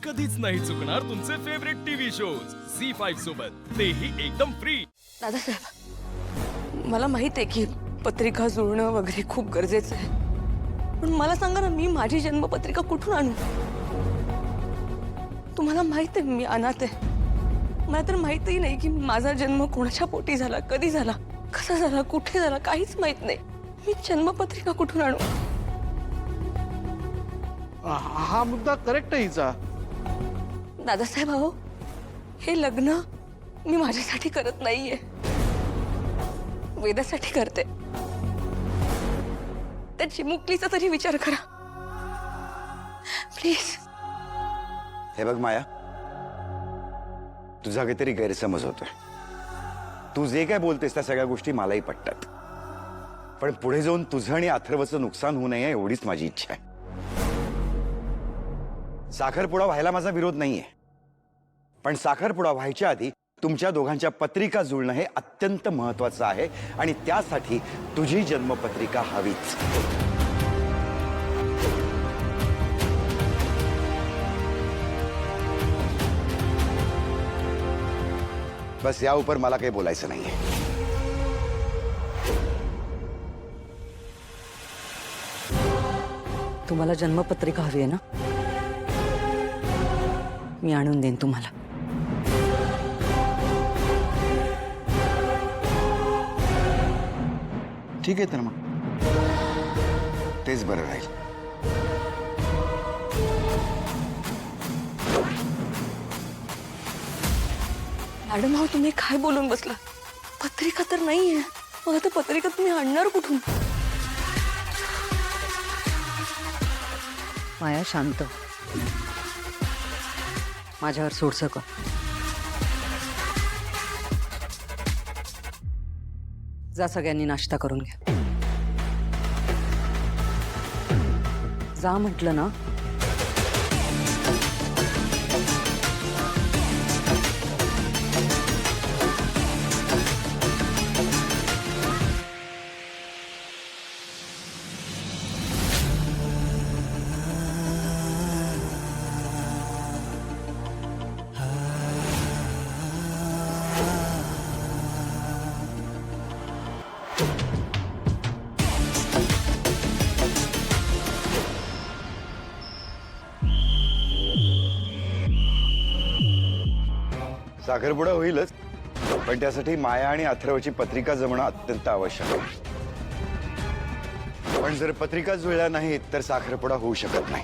कधीच नाही चुकणार तुमचे फेवरेट टीव्ही शोज झी5 सोबत, तेही एकदम फ्री। दादासाहेब, मला माहित आहे की पत्रिका जुळणं वगैरे खूप गरजेचं आहे, पण मला सांगा ना, मी माझी जन्मपत्रिका कुठून आणू? तुम्हाला माहित आहे मी अनाथ आहे। मला तर माहितही नाही की माझा जन्म कोणाच्या पोटी झाला, कधी झाला, कसा झाला, कुठे झाला, काहीच माहित नाही। मी जन्मपत्रिका कुठून आणू? हा मुद्दा करेक्ट आहे हिचा। दादासाहेब अहो, हे लग्न मी माझ्यासाठी करत नाहीये, वेदासाठी करते। त्या चिमुकलीचा तरी विचार करा प्लीज। हे बघ माया, तुझा काहीतरी गैरसमज होतोय। तू जे काय बोलतेस त्या सगळ्या गोष्टी मलाही पटतात, पण पुढे जाऊन तुझं आणि अथर्वचं नुकसान होऊ नये एवढीच माझी इच्छा आहे। साखरपुडा व्हायला माझा विरोध नाहीये, पण साखरपुडा व्हायच्या आधी तुमच्या दोघांच्या पत्रिका जुळणं हे अत्यंत महत्वाचं आहे, आणि त्यासाठी तुझी जन्मपत्रिका हवीच। बस या ऊपर मला काही बोलायचं नाहीये। तुम्हाला जन्मपत्रिका हवी आहे ना? मी आणून देईन तुम्हाला। ठीक आहे तर मग तेच बरं राहील। मॅडम अहो, तुम्ही काय बोलून बसला? पत्रिका तर नाहीये, मग आता पत्रिका तुम्ही आणणार कुठून? माया शांत, माझ्यावर सोडसं का? जा सगळ्यांनी नाश्ता करून घ्या। जा म्हटलं ना। साखरपुडा होईलच, पण त्यासाठी माया आणि अथर्वची पत्रिका जमणं अत्यंत आवश्यक आहे। पण जर पत्रिका जुळल्या नाहीत तर साखरपुडा होऊ शकत नाही।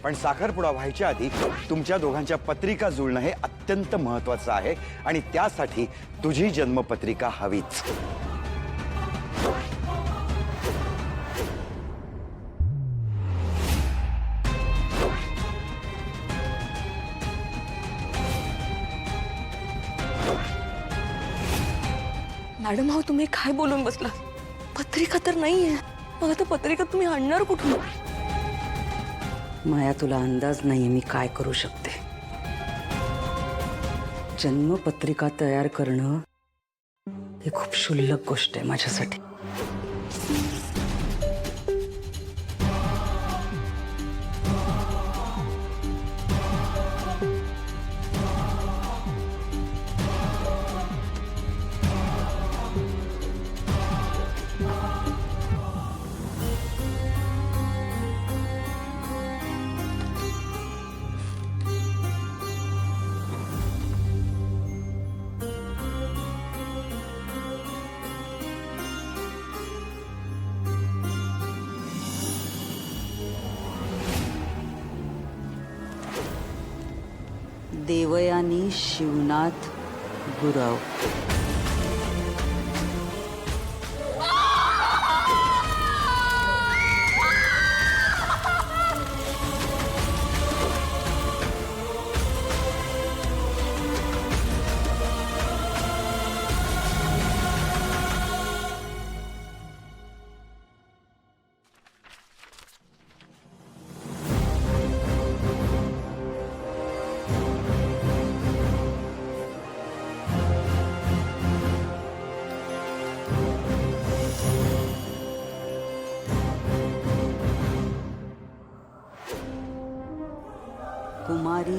पण साखरपुडा व्हायच्या आधी तुमच्या दोघांच्या पत्रिका जुळणं हे अत्यंत महत्वाचं आहे, आणि त्यासाठी तुझी जन्मपत्रिका हवीच। मॅडम अहो, तुम्ही काय बोलून बसला? पत्रिका तर नाहीये, मग आता पत्रिका तुम्ही आणणार कुठून? माया, तुला अंदाज नाहीये मी काय करू शकते। जन्मपत्रिका तयार करणं ही खूप क्षुल्लक गोष्ट आहे माझ्यासाठी। देवयानी शिवनाथ गुरव।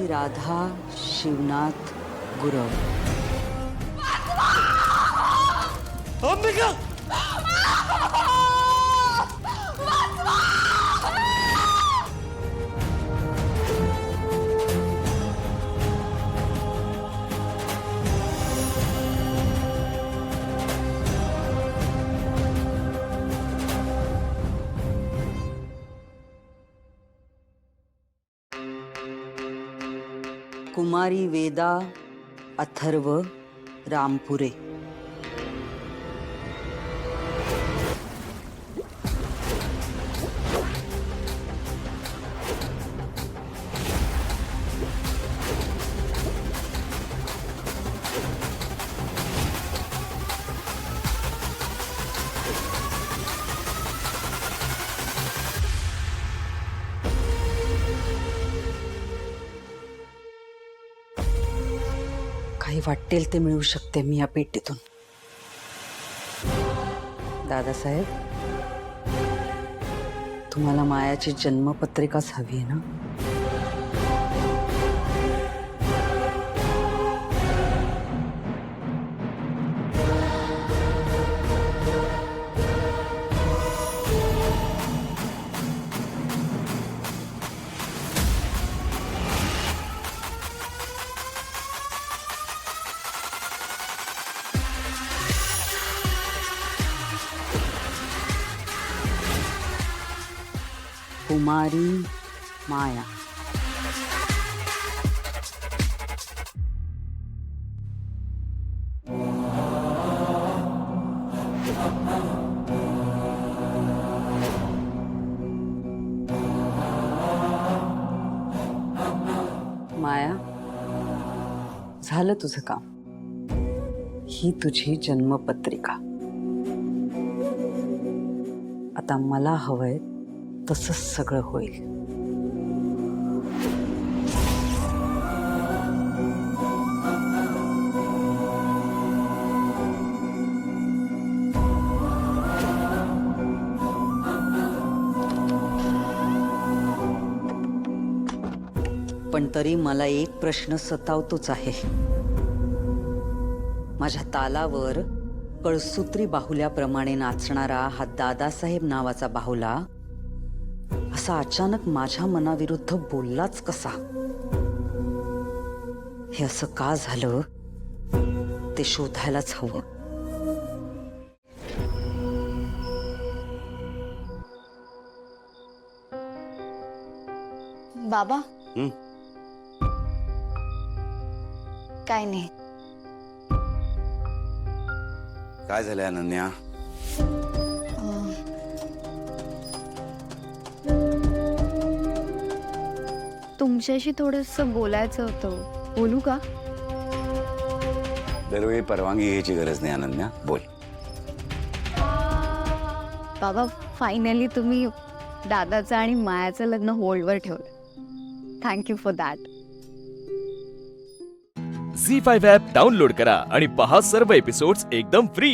राधा शिवनाथ गुरव. अंबिका कुमारी वेदा अथर्व रामपुरे. काही वाटेल ते मिळू शकते मी या पेटीतून. दादासाहेब, तुम्हाला मायाची जन्मपत्रिकाच हवी आहे ना? कुमारी माया. माया, झालं तुझं काम. ही तुझी जन्मपत्रिका. आता मला हवंय तसंच सगळं होईल. पण तरी मला एक प्रश्न सतावतोच आहे. माझ्या तालावर कळसूत्री बाहुल्याप्रमाणे नाचणारा हा दादासाहेब नावाचा बाहुला असा अचानक माझ्या मनाविरुद्ध बोललाच कसा? हे असं का झालं ते शोधायलाच हवं. बाबा काय नाही. काय झालंय अनन्या? तुमच्याशी थोडंसं बोलायचं होतं. बोलू का? दरवेळी परवानगी घ्यायची गरज नाही अनन्या, बोल. बाबा फायनली तुम्ही दादाचं आणि मायाचं लग्न होल्डवर ठेवलं. Thank you for that. Zee 5 app download करा आणि पहा सर्व एपिसोड्स एकदम फ्री.